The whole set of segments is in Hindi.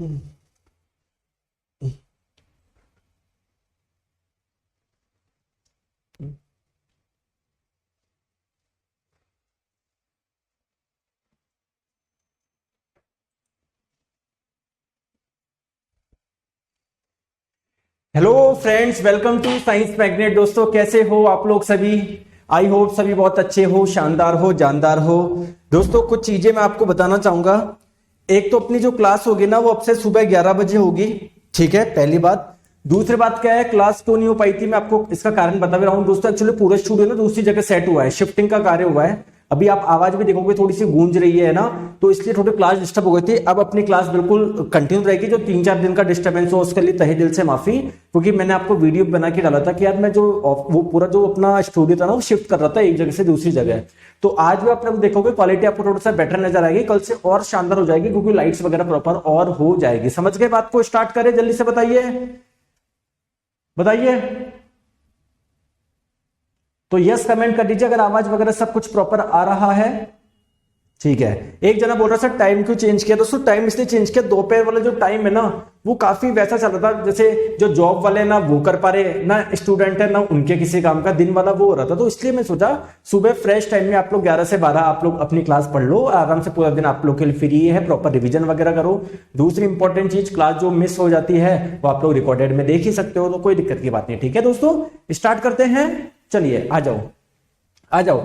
Hello friends, welcome to science magnet. दोस्तों कैसे हो आप लोग सभी? आई होप सभी बहुत अच्छे हो, शानदार हो, जानदार हो। दोस्तों कुछ चीजें मैं आपको बताना चाहूंगा। एक तो अपनी जो क्लास होगी ना, वो अब से सुबह 11 बजे होगी, ठीक है, पहली बात। दूसरी बात क्या है, क्लास क्यों नहीं हो पाई थी, मैं आपको इसका कारण बता भी रहा हूँ। दोस्तों एक्चुअली पूरा स्टूडियो ना दूसरी जगह सेट हुआ है, शिफ्टिंग का कार्य हुआ है। अभी आप आवाज भी देखोगे थोड़ी सी गूंज रही है ना, तो इसलिए थोड़ी क्लास डिस्टर्ब हो गई थी। अब अपनी क्लास बिल्कुल कंटिन्यू रहेगी। जो 3-4 दिन का डिस्टर्बेंस हो उसके लिए तहे दिल से माफी, क्योंकि मैंने आपको वीडियो बना के डाला था कि यार मैं जो वो पूरा जो अपना स्टूडियो था ना, वो शिफ्ट कर रहा था एक जगह से दूसरी जगह। तो आज भी अपने देखोगे क्वालिटी आपको थोड़ा सा बेटर नजर आएगी, कल से और शानदार हो जाएगी, क्योंकि लाइट्स वगैरह प्रॉपर और हो जाएगी। समझ गए बात को? स्टार्ट करें जल्दी से, बताइए बताइए। तो यस कमेंट कर दीजिए अगर आवाज वगैरह सब कुछ प्रॉपर आ रहा है। ठीक है। एक जना बोल रहा सर टाइम क्यों चेंज किया? दोस्तों टाइम इसलिए चेंज किया, दोपहर वाला जो टाइम है ना, वो काफी वैसा चल रहा था जैसे जो जॉब वाले ना वो कर पा रहे ना, स्टूडेंट है ना उनके किसी काम का, दिन वाला वो हो रहा था। तो इसलिए मैं सोचा सुबह फ्रेश टाइम में आप लोग 11 से 12 आप लोग अपनी क्लास पढ़ लो आराम से, पूरा दिन आप लोग के लिए फ्री है, प्रॉपर रिविजन वगैरह करो। दूसरी इंपॉर्टेंट चीज, क्लास जो मिस हो जाती है वो आप लोग रिकॉर्डेड में देख ही सकते हो, तो कोई दिक्कत की बात नहीं। ठीक है दोस्तों, स्टार्ट करते हैं। चलिए आ जाओ आ जाओ।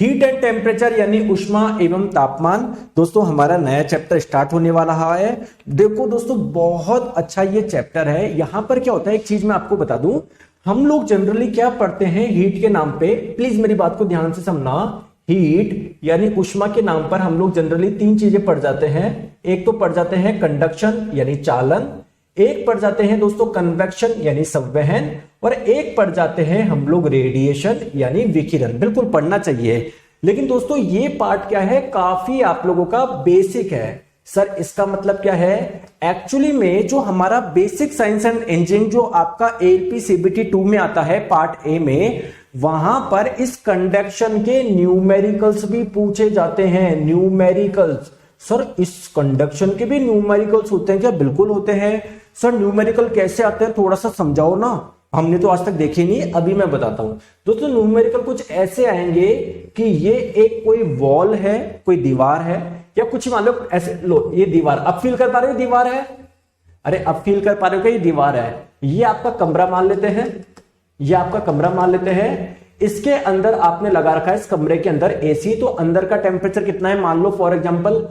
हीट एंड टेम्परेचर यानी उष्मा एवं तापमान। दोस्तों हमारा नया चैप्टर स्टार्ट होने वाला है। देखो दोस्तों बहुत अच्छा ये चैप्टर है। यहां पर क्या होता है, एक चीज मैं आपको बता दूं, हम लोग जनरली क्या पढ़ते हैं हीट के नाम पे, प्लीज मेरी बात को ध्यान से समझना। हीट यानी उष्मा के नाम पर हम लोग जनरली 3 चीजें पढ़ जाते हैं। एक तो पढ़ जाते हैं कंडक्शन यानी चालन, एक पढ़ जाते हैं दोस्तों कन्वेक्शन यानी संवहन, और एक पढ़ जाते हैं हम लोग रेडिएशन यानी विकिरण। बिल्कुल पढ़ना चाहिए। लेकिन दोस्तों ये पार्ट क्या है, काफी आप लोगों का बेसिक है। सर इसका मतलब क्या है, एक्चुअली में जो हमारा बेसिक साइंस एंड इंजीनियरिंग जो आपका एलपी सीबीटी 2 में आता है पार्ट ए में, वहां पर इस कंडक्शन के न्यूमेरिकल्स भी पूछे जाते हैं। न्यूमेरिकल्स, सर इस कंडक्शन के भी न्यूमेरिकल्स होते हैं क्या? बिल्कुल होते हैं। सर न्यूमेरिकल कैसे आते हैं, थोड़ा सा समझाओ ना, हमने तो आज तक देखे नहीं। अभी मैं बताता हूं दोस्तों। न्यूमेरिकल कुछ ऐसे आएंगे कि ये एक कोई वॉल है, कोई दीवार है, या कुछ मान लो ऐसे, लो ये दीवार, अब फील कर पा रहे हो दीवार है? अरे अब फील कर पा रहे हो कि ये दीवार है? ये आपका कमरा मान लेते हैं, ये आपका कमरा मान लेते हैं। इसके अंदर आपने लगा रखा है, इस कमरे के अंदर एसी, तो अंदर का टेम्परेचर कितना है, मान लो फॉर एग्जांपल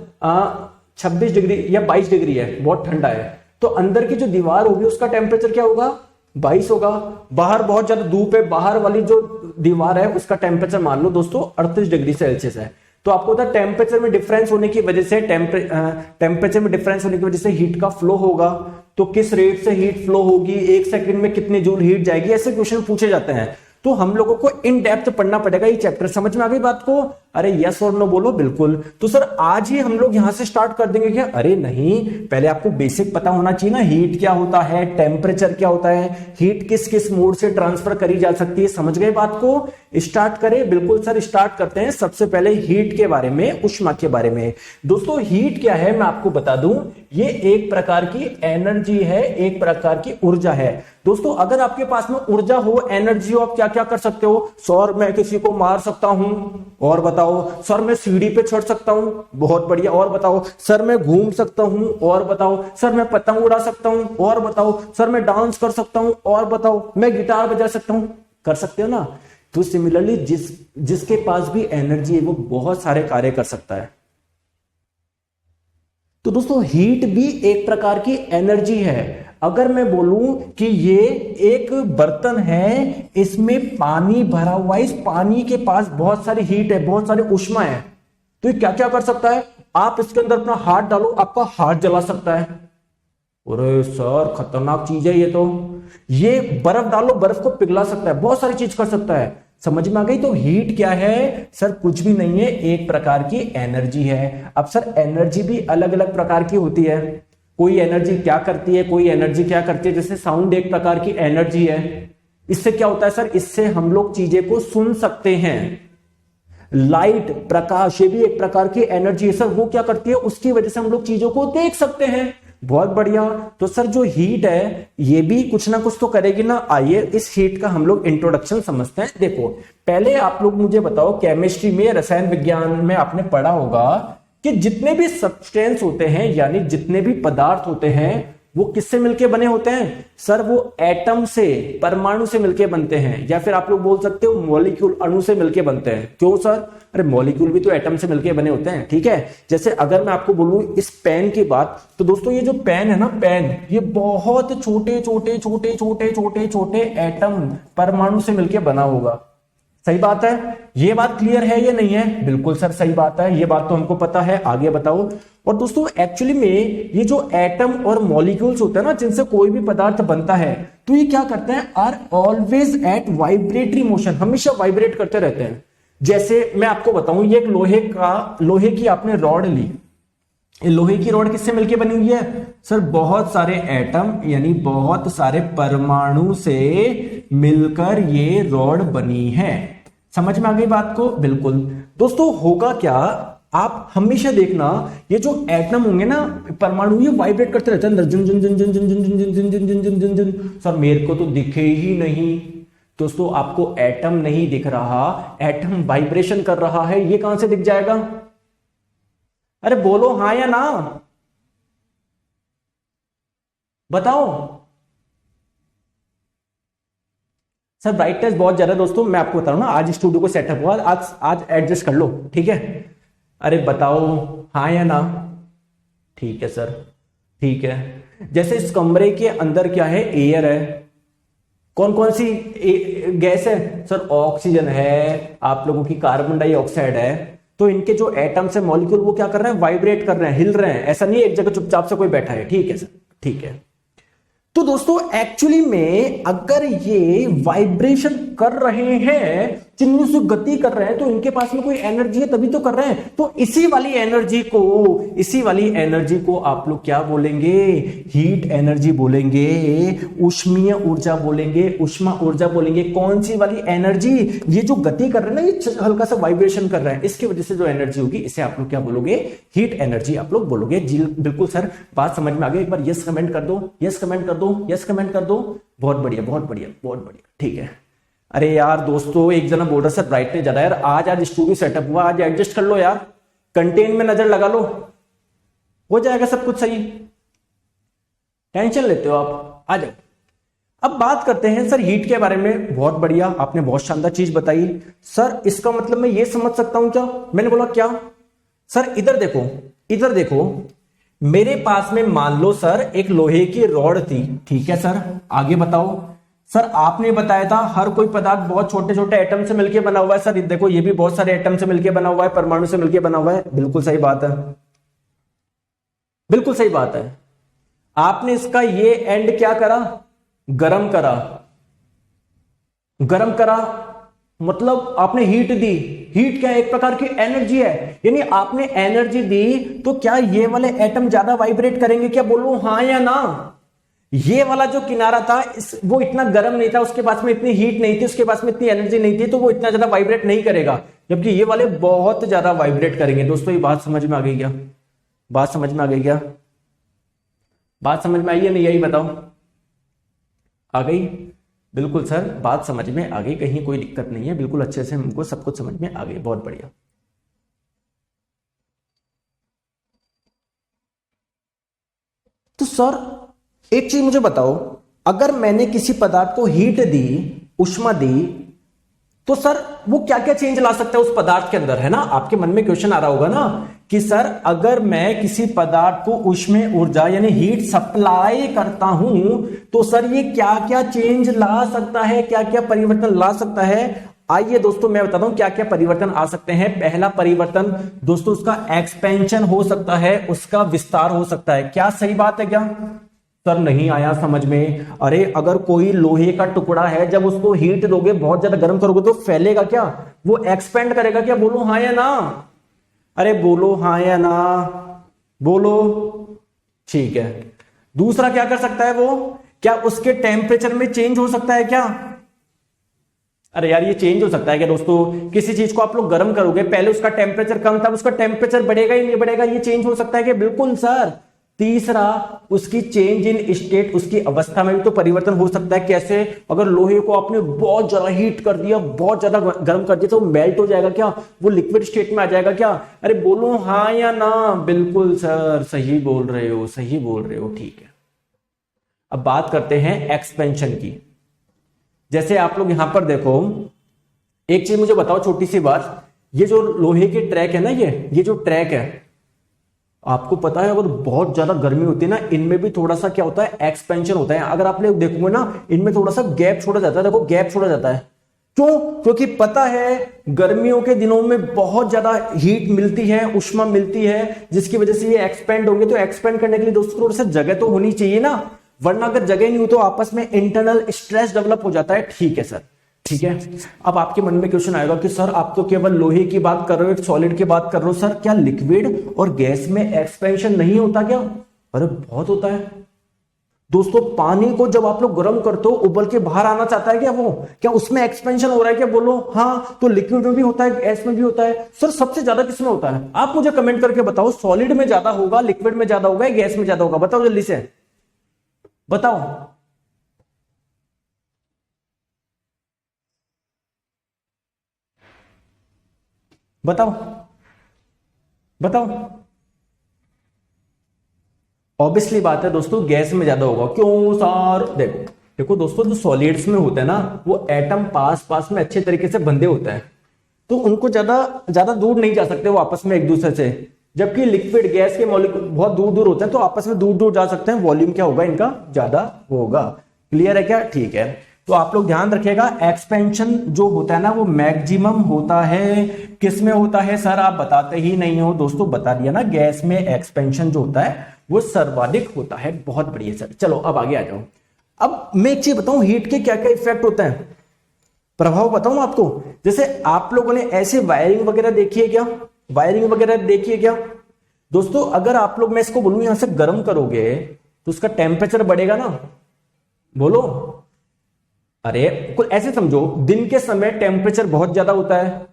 26 डिग्री या 22 डिग्री है, बहुत ठंडा है। तो अंदर की जो दीवार होगी उसका टेम्परेचर क्या होगा, 22 होगा। बाहर बहुत ज्यादा धूप है, बाहर वाली जो दीवार है उसका टेम्परेचर मान लो दोस्तों 38 डिग्री सेल्सियस है। तो आपको पता है टेम्परेचर में डिफरेंस होने की वजह से, टेम्परेचर में डिफरेंस होने की वजह से हीट का फ्लो होगा। तो किस रेट से हीट फ्लो होगी, 1 सेकंड में कितनी जूल हीट जाएगी, ऐसे क्वेश्चन पूछे जाते हैं। तो हम लोगों को इन डेप्थ पढ़ना पड़ेगा ये चैप्टर। समझ में आ गई बात को? अरे यस और नो बोलो बिल्कुल। तो सर आज ही हम लोग यहां से स्टार्ट कर देंगे क्या? अरे नहीं, पहले आपको बेसिक पता होना चाहिए ना, हीट क्या होता है, टेम्परेचर क्या होता है, हीट किस किस मोड से ट्रांसफर करी जा सकती है। समझ गए बात को? स्टार्ट करें। बिल्कुल सर स्टार्ट करते हैं। सबसे पहले हीट के बारे में, उष्मा के बारे में। दोस्तों हीट क्या है मैं आपको बता दूं, ये एक प्रकार की एनर्जी है, एक प्रकार की ऊर्जा है। दोस्तों अगर आपके पास में ऊर्जा हो, एनर्जी हो, आप क्या क्या कर सकते हो? सर मैं किसी को मार सकता हूं, और बताओ। सर मैं सीढ़ी पे चढ़ सकता हूं, बहुत बढ़िया, और बताओ। सर मैं घूम सकता हूं, और बताओ। सर मैं पतंग उड़ा सकता हूं, और बताओ। सर मैं डांस कर सकता हूं, और बताओ। मैं गिटार बजा सकता हूं, कर सकते हो ना? तो सिमिलरली जिसके पास भी एनर्जी है वो बहुत सारे कार्य कर सकता है। तो दोस्तों हीट भी एक प्रकार की एनर्जी है। अगर मैं बोलूं कि ये एक बर्तन है, इसमें पानी भरा हुआ है, इस पानी के पास बहुत सारी हीट है, बहुत सारी उष्मा है, तो ये क्या क्या कर सकता है? आप इसके अंदर अपना हाथ डालो, आपका हाथ जला सकता है। अरे सर खतरनाक चीज है ये तो। ये बर्फ डालो, बर्फ को पिघला सकता है, बहुत सारी चीज कर सकता है। समझ में आ गई? तो हीट क्या है सर? कुछ भी नहीं है, एक प्रकार की एनर्जी है। अब सर एनर्जी भी अलग अलग प्रकार की होती है। कोई एनर्जी क्या करती है, कोई एनर्जी क्या करती है, जैसे साउंड एक प्रकार की एनर्जी है। इससे क्या होता है सर? इससे हम लोग चीजें को सुन सकते हैं। लाइट, प्रकाश, ये भी एक प्रकार की एनर्जी है सर। वो क्या करती है? उसकी वजह से हम लोग चीजों को देख सकते हैं। बहुत बढ़िया। तो सर जो हीट है ये भी कुछ ना कुछ तो करेगी ना। आइए इस हीट का हम लोग इंट्रोडक्शन समझते हैं। देखो पहले आप लोग मुझे बताओ, केमिस्ट्री में, रसायन विज्ञान में आपने पढ़ा होगा कि जितने भी सब्सटेंस होते हैं यानी जितने भी पदार्थ होते हैं वो किससे मिलके बने होते हैं सर? वो एटम से, परमाणु से मिलके बनते हैं, या फिर आप लोग बोल सकते हो मॉलिक्यूल, अणु से मिलके बनते हैं। क्यों सर? अरे मॉलिक्यूल भी तो एटम से मिलके बने होते हैं। ठीक है, जैसे अगर मैं आपको बोलूं इस पेन की बात, तो दोस्तों ये जो पेन है ना, पेन, ये बहुत छोटे छोटे छोटे छोटे छोटे छोटे एटम, परमाणु से मिलके बना होगा। सही बात है? ये बात क्लियर है या नहीं है? बिल्कुल सर सही बात है, ये बात तो हमको पता है। आगे बताओ। और दोस्तों एक्चुअली में ये जो एटम और मॉलिक्यूल्स होते हैं ना, जिनसे कोई भी पदार्थ बनता है, तो ये क्या करते हैं? Are always at vibratory motion, हमेशा वाइब्रेट करते रहते हैं। जैसे मैं आपको बताऊं, ये एक लोहे की आपने रॉड ली। लोहे की रॉड किससे मिलकर बनी हुई है सर? बहुत सारे एटम यानी बहुत सारे परमाणु से मिलकर ये रॉड बनी है। समझ में आ गई बात को? बिल्कुल। दोस्तों होगा क्या, आप हमेशा देखना, ये जो एटम होंगे ना, परमाणु, ये वाइब्रेट करते रहते हैं अंदर, जुन जुन जुन जुन जुन जुन जुन जुन जुन जुन जुन जुन जुन जुन। सर मेरे को तो दिखे ही नहीं। दोस्तों आपको एटम नहीं दिख रहा, एटम वाइब्रेशन कर रहा है, ये कहां से दिख जाएगा? अरे बोलो हाँ या ना, बताओ। सर ब्राइटनेस बहुत ज्यादा है दोस्तों, मैं आपको बता रहा हूं ना, आज स्टूडियो को सेटअप हुआ, आज एडजस्ट कर लो। ठीक है, अरे बताओ हाँ या ना। ठीक है सर, ठीक है। जैसे इस कमरे के अंदर क्या है? एयर है। कौन कौन सी गैस है सर? ऑक्सीजन है, आप लोगों की कार्बन डाइऑक्साइड है। तो इनके जो एटम्स है, मॉलिक्यूल, वो क्या कर रहे हैं? वाइब्रेट कर रहे हैं, हिल रहे हैं। ऐसा नहीं है एक जगह चुपचाप से कोई बैठा है। ठीक है सर, ठीक है। तो दोस्तों एक्चुअली में अगर ये वाइब्रेशन कर रहे हैं, चिन्हों से गति कर रहे हैं, तो इनके पास में कोई एनर्जी है, तभी तो कर रहे हैं। तो इसी वाली एनर्जी को आप लोग क्या बोलेंगे? हीट एनर्जी बोलेंगे, ऊष्मीय ऊर्जा बोलेंगे, ऊष्मा ऊर्जा बोलेंगे। कौन सी वाली एनर्जी? ये जो गति कर रहे हैं ना, ये हल्का सा वाइब्रेशन कर रहा है, इसकी वजह से जो एनर्जी होगी, इसे आप लोग क्या बोलोगे? हीट एनर्जी आप लोग बोलोगे। जी बिल्कुल सर, बात समझ में आ गई। एक बार यस कमेंट कर दो, यस कमेंट कर दो, यस कमेंट कर दो। बहुत बढ़िया, बहुत बढ़िया, बहुत बढ़िया। ठीक है। अरे यार दोस्तों, एक जना बोल रहा सर ब्राइटनेस ज्यादा। यार आज स्टूडियो सेटअप हुआ, आज एडजस्ट कर लो यार, कंटेंट में नजर लगा लो, हो जाएगा सब कुछ सही। टेंशन लेते हो आप, आ जाओ। अब बात करते हैं सर हीट के बारे में। बहुत बढ़िया, आपने बहुत शानदार चीज बताई सर। इसका मतलब मैं ये समझ सकता हूं क्या? मैंने बोला क्या सर? इधर देखो, इधर देखो, मेरे पास में मान लो सर एक लोहे की रॉड थी। ठीक है सर, आगे बताओ। सर आपने बताया था हर कोई पदार्थ बहुत छोटे छोटे एटम से मिलकर बना हुआ है। सर देखो ये भी बहुत सारे एटम से मिलकर बना हुआ है, परमाणु से मिलकर बना हुआ है। बिल्कुल सही बात है, बिल्कुल सही बात है। आपने इसका ये एंड क्या करा? गरम करा। गरम करा मतलब आपने हीट दी। हीट क्या है? एक प्रकार की एनर्जी है, यानी आपने एनर्जी दी, तो क्या ये वाले एटम ज्यादा वाइब्रेट करेंगे? क्या बोलो हाँ या ना? ये वाला जो किनारा था वो इतना गर्म नहीं था, उसके पास में इतनी हीट नहीं थी, उसके पास में इतनी एनर्जी नहीं थी, तो वो इतना ज्यादा वाइब्रेट नहीं करेगा, जबकि ये वाले बहुत ज्यादा वाइब्रेट करेंगे। दोस्तों ये बात समझ में आ गई क्या? बात समझ में आ गई क्या? बात समझ में आई है नहीं आई? बताओ, आ गई? बिल्कुल सर, बात समझ में आ गई, कहीं कोई दिक्कत नहीं है, बिल्कुल अच्छे से हमको सब कुछ समझ में आ गई। बहुत बढ़िया। तो सर एक चीज मुझे बताओ, अगर मैंने किसी पदार्थ को हीट दी, उष्मा दी, तो सर वो क्या क्या चेंज ला सकता है उस पदार्थ के अंदर? है ना, आपके मन में क्वेश्चन आ रहा होगा ना कि सर अगर मैं किसी पदार्थ को उष्मीय ऊर्जा यानी हीट सप्लाई करता हूं, तो सर ये क्या क्या चेंज ला सकता है, क्या क्या परिवर्तन ला सकता है? आइए दोस्तों मैं बताता हूं क्या क्या परिवर्तन आ सकते हैं। पहला परिवर्तन दोस्तों, उसका एक्सपेंशन हो सकता है, उसका विस्तार हो सकता है। क्या सही बात है क्या? सर नहीं आया समझ में? अरे अगर कोई लोहे का टुकड़ा है, जब उसको हीट दोगे, बहुत ज्यादा गर्म करोगे, तो फैलेगा क्या? वो एक्सपेंड करेगा क्या? बोलो हाँ या ना? अरे बोलो हाँ या ना, बोलो। ठीक है। दूसरा क्या कर सकता है वो? क्या उसके टेम्परेचर में चेंज हो सकता है क्या? अरे यार ये चेंज हो सकता है क्या दोस्तों? किसी चीज को आप लोग गर्म करोगे, पहले उसका टेम्परेचर कम था, उसका टेम्परेचर बढ़ेगा ही नहीं बढ़ेगा, ये चेंज हो सकता है क्या? बिल्कुल सर, तीसरा, उसकी चेंज इन स्टेट, उसकी अवस्था में भी तो परिवर्तन हो सकता है। कैसे? अगर लोहे को आपने बहुत ज्यादा हीट कर दिया, बहुत ज्यादा गर्म कर दिया, तो मेल्ट हो जाएगा क्या? वो लिक्विड स्टेट में आ जाएगा क्या? अरे बोलो हाँ या ना? बिल्कुल सर, सही बोल रहे हो, सही बोल रहे हो, ठीक है। अब बात करते हैं एक्सपेंशन की। जैसे आप लोग यहां पर देखो, एक चीज मुझे बताओ, छोटी सी बात, ये जो लोहे के ट्रैक है ना, ये जो ट्रैक है, आपको पता है अगर बहुत ज्यादा गर्मी होती है ना, इनमें भी थोड़ा सा क्या होता है, एक्सपेंशन होता है। अगर आप लोग देखोगे ना, इनमें थोड़ा सा गैप छोड़ा जाता है। देखो गैप छोड़ा जाता है, क्यों? क्योंकि पता है गर्मियों के दिनों में बहुत ज्यादा हीट मिलती है, उष्मा मिलती है, जिसकी वजह से ये एक्सपेंड होंगे। तो एक्सपेंड करने के लिए दोस्तों थोड़ा सा जगह तो होनी चाहिए ना, वरना अगर जगह नहीं हो तो आपस में इंटरनल स्ट्रेस डेवलप हो जाता है। ठीक है सर, ठीक है। अब आपके मन में क्वेश्चन आएगा कि सर आप तो केवल लोहे की बात कर रहे हो, एक सॉलिड की बात कर रहे हो, सर क्या लिक्विड और गैस में एक्सपेंशन नहीं होता क्या? अरे बहुत होता है दोस्तों। पानी को जब आप लोग गर्म करते हो, उबल के बाहर आना चाहता है क्या वो? क्या उसमें एक्सपेंशन हो रहा है क्या? बोलो हाँ। तो लिक्विड में भी होता है, गैस में भी होता है। सर सबसे ज्यादा किसमें होता है? आप मुझे कमेंट करके बताओ, सॉलिड में ज्यादा होगा, लिक्विड में ज्यादा होगा, गैस में ज्यादा होगा? बताओ जल्दी से बताओ। बताओ बताओ। ऑब्वियसली बात है दोस्तों, गैस में ज्यादा होगा। क्यों सर? देखो देखो दोस्तों, जो सॉलिड्स में होते हैं ना, वो एटम पास पास में अच्छे तरीके से बंधे होते हैं, तो उनको ज्यादा ज्यादा दूर नहीं जा सकते वो आपस में एक दूसरे से। जबकि लिक्विड गैस के मॉलिक्यूल बहुत दूर दूर होते हैं, तो आपस में दूर दूर जा सकते हैं। वॉल्यूम क्या होगा इनका? ज्यादा होगा। क्लियर है क्या? ठीक है। तो आप लोग ध्यान रखिएगा, एक्सपेंशन जो होता है ना, वो मैक्सिमम होता है। किस में होता है सर? आप बताते ही नहीं हो दोस्तों। बता दिया ना, गैस में एक्सपेंशन जो होता है वो सर्वाधिक होता है। बहुत बढ़िया सर। चलो अब आगे आ जाओ। अब मैं एक चीज बताऊं, हीट के क्या क्या इफेक्ट होते हैं, प्रभाव बताऊं आपको। जैसे आप लोगों ने ऐसे वायरिंग वगैरह देखी है क्या? वायरिंग वगैरह देखी है क्या दोस्तों? अगर आप लोग, मैं इसको बोलूं यहां से गर्म करोगे तो उसका टेम्परेचर बढ़ेगा ना? बोलो। अरे कुछ ऐसे समझो, दिन के समय टेम्परेचर बहुत ज्यादा होता है,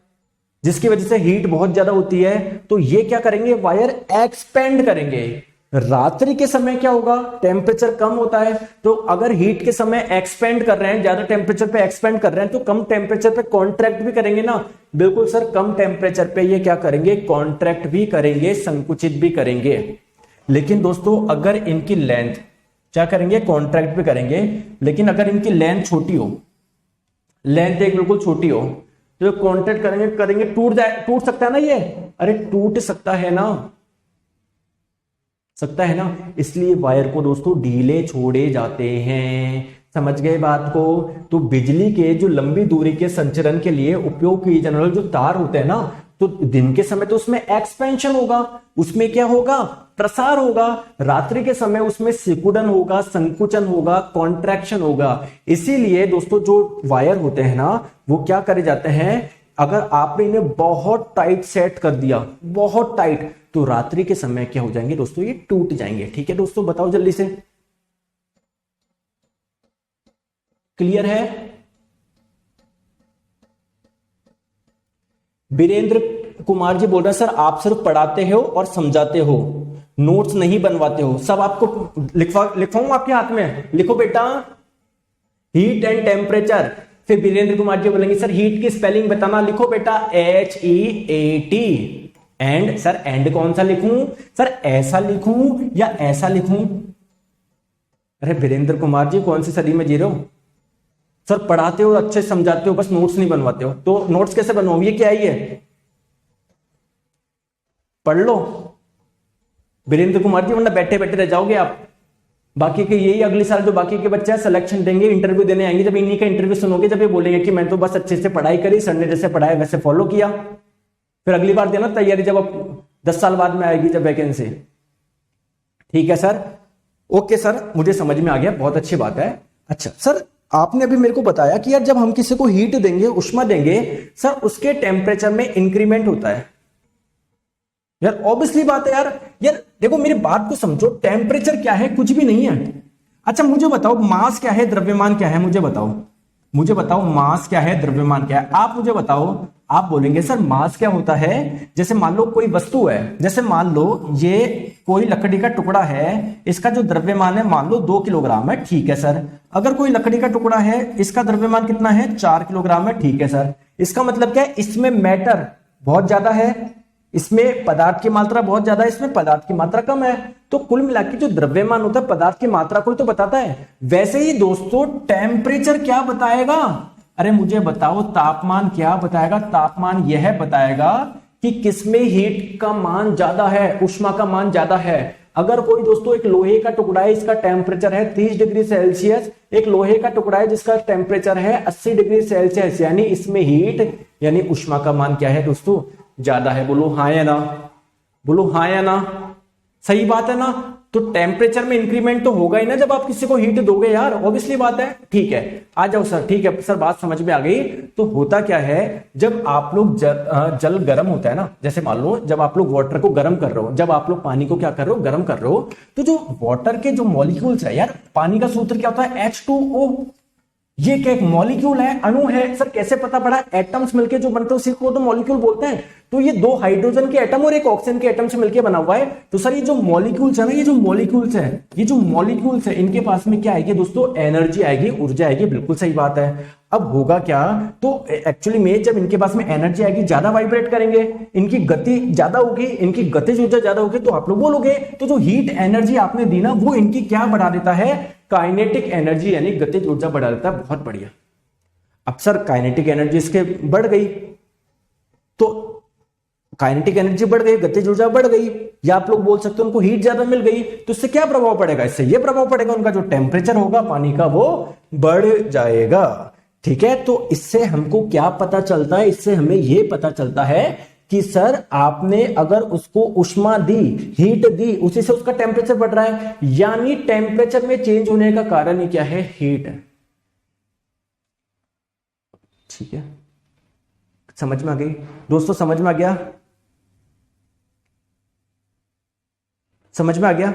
जिसकी वजह से हीट बहुत ज्यादा होती है। तो ये क्या करेंगे? वायर एक्सपेंड करेंगे। रात्रि के समय क्या होगा? टेम्परेचर कम होता है, तो अगर हीट के समय एक्सपेंड कर रहे हैं, ज्यादा टेम्परेचर पे एक्सपेंड कर रहे हैं, तो कम टेम्परेचर पे कॉन्ट्रैक्ट भी करेंगे ना? बिल्कुल सर, कम टेम्परेचर पे ये क्या करेंगे? कॉन्ट्रैक्ट भी करेंगे, संकुचित भी करेंगे। लेकिन दोस्तों अगर इनकी लेंथ क्या करेंगे? कॉन्ट्रैक्ट भी करेंगे। लेकिन अगर इनकी लेंथ छोटी हो, लेंथ एक बिल्कुल छोटी हो, तो कॉन्ट्रैक्ट करेंगे करेंगे टूट सकता है ना ये? अरे टूट सकता है ना, सकता है ना। इसलिए वायर को दोस्तों ढीले छोड़े जाते हैं। समझ गए बात को? तो बिजली के जो लंबी दूरी के संचरण के लिए उपयोग किए जाने वाले जो तार होते हैं ना, तो दिन के समय तो उसमें एक्सपेंशन होगा, उसमें क्या होगा? प्रसार होगा। रात्रि के समय उसमें सिकुड़न होगा, संकुचन होगा, कॉन्ट्रैक्शन होगा। इसीलिए दोस्तों जो वायर होते हैं ना, वो क्या करे जाते हैं, अगर आपने इन्हें बहुत टाइट सेट कर दिया, बहुत टाइट, तो रात्रि के समय क्या हो जाएंगे दोस्तों? ये टूट जाएंगे। ठीक है दोस्तों, बताओ जल्दी से। क्लियर है? वीरेंद्र कुमार जी बोल रहे हैं, सर आप सिर्फ पढ़ाते हो और समझाते हो, नोट्स नहीं बनवाते हो। सब आपको लिखवाऊं आपके हाथ में, लिखो बेटा, हीट एंड टेम्परेचर। फिर वीरेंद्र कुमार जी बोलेंगे सर हीट की स्पेलिंग बताना, लिखो बेटा HEAT। एंड सर एंड कौन सा लिखूं? सर ऐसा लिखूं या ऐसा लिखूं? अरे वीरेंद्र कुमार जी कौन सी सदी में जी रहे हो? सर पढ़ाते हो, अच्छे समझाते हो, बस नोट्स नहीं बनवाते हो। तो नोट्स कैसे बनवाओ? ये क्या है? पढ़ लो वीरेंद्र कुमार जी, वरना बैठे बैठे रह जाओगे आप। बाकी के यही अगले साल जो बाकी के बच्चे हैं सिलेक्शन देंगे, इंटरव्यू देने आएंगे, जब इन्हीं का इंटरव्यू सुनोगे, जब ये बोलेंगे कि मैं तो बस अच्छे से पढ़ाई करी, सर ने जैसे पढ़ाया वैसे फॉलो किया, फिर अगली बार देना तैयारी, जब अब 10 साल बाद में आएगी जब वैकेंसी। ठीक है सर, ओके सर, मुझे समझ में आ गया, बहुत अच्छी बात है। अच्छा सर, आपने अभी मेरे को बताया कि यार जब हम किसी को हीट देंगे, उष्मा देंगे, सर उसके टेम्परेचर में इंक्रीमेंट होता है। यार ऑब्वियसली बात है यार। यार देखो मेरी बात को समझो, टेम्परेचर क्या है? कुछ भी नहीं है। अच्छा मुझे बताओ मास क्या है, द्रव्यमान क्या है? मुझे बताओ, मुझे बताओ मास क्या है, द्रव्यमान क्या है? आप मुझे बताओ आप बोलेंगे सर मास क्या होता है, जैसे मान लो कोई वस्तु है, जैसे मान लो ये कोई लकड़ी का टुकड़ा है, इसका जो द्रव्यमान है मान लो 2 किलोग्राम है, ठीक है सर। अगर कोई लकड़ी का टुकड़ा है, इसका द्रव्यमान कितना है 4 किलोग्राम है, ठीक है सर। इसका मतलब क्या है, इसमें मैटर बहुत ज्यादा है, इसमें पदार्थ की मात्रा बहुत ज्यादा है, इसमें पदार्थ की मात्रा कम है। तो कुल मिलाकर जो द्रव्यमान होता है पदार्थ की मात्रा को तो बताता है। वैसे ही दोस्तों टेम्परेचर क्या बताएगा, अरे मुझे बताओ तापमान क्या बताएगा, तापमान यह बताएगा कि किसमें हीट का मान ज्यादा है, उष्मा का मान ज्यादा है। अगर कोई दोस्तों एक लोहे का टुकड़ा है, इसका टेम्परेचर है 30 डिग्री सेल्सियस, एक लोहे का टुकड़ा है जिसका टेम्परेचर है 80 डिग्री सेल्सियस, यानी इसमें हीट यानी उष्मा का मान क्या है दोस्तों, ज्यादा है। बोलो हाँ या ना, बोलो हाँ या ना, सही बात है ना। तो टेम्परेचर में इंक्रीमेंट तो होगा ही ना जब आप किसी को हीट दोगे यार, ऑब्वियसली बात है। ठीक है, आ जाओ सर, ठीक है सर, बात समझ में आ गई। तो होता क्या है, जब आप लोग जल गर्म होता है ना, जैसे मान लो जब आप लोग वाटर को गर्म कर रहे हो, जब आप लोग पानी को क्या कर रहे हो, गर्म कर रहे हो, तो जो वाटर के जो मॉलिक्यूल्स है यार, पानी का सूत्र क्या होता है H2O, ये क्या एक मॉलिक्यूल है, अणु है। सर कैसे पता पड़ा, एटम्स मिलके जो बनते हैं उसी को तो मॉलिक्यूल बोलते हैं। तो ये 2 हाइड्रोजन के एटम और एक ऑक्सीजन के एटम से मिलकर बना हुआ है। तो सर ये जो मॉलिक्यूल्स है ना, ये जो मॉलिक्यूल्स है, इनके पास में क्या आएगी दोस्तों, एनर्जी आएगी, ऊर्जा आएगी, बिल्कुल सही बात है। अब होगा क्या, तो एक्चुअली में जब इनके पास में एनर्जी आएगी, ज्यादा वाइब्रेट करेंगे, इनकी गति ज्यादा होगी, इनकी गतिज ऊर्जा ज्यादा होगी, तो आप लोग बोलोगे तो जो हीट एनर्जी आपने दी ना, वो इनकी क्या बढ़ा देता है, काइनेटिक एनर्जी यानी गतिज ऊर्जा बढ़ा देता है। बहुत बढ़िया। अब सर काइनेटिक एनर्जी इसके बढ़ गई, तो काइनेटिक एनर्जी बढ़ गई, गतिज ऊर्जा बढ़ गई, या आप लोग बोल सकते हो उनको हीट ज्यादा मिल गई, तो इससे क्या प्रभाव पड़ेगा, इससे ये प्रभाव पड़ेगा, उनका जो टेम्परेचर होगा पानी का वो बढ़ जाएगा। ठीक है, तो इससे हमको क्या पता चलता है, इससे हमें यह पता चलता है कि सर आपने अगर उसको उष्मा दी, हीट दी, उसी से उसका टेम्परेचर बढ़ रहा है, यानी टेम्परेचर में चेंज होने का कारण ही क्या है, हीट है। ठीक है, समझ में आ गई दोस्तों, समझ में आ गया, समझ में आ गया,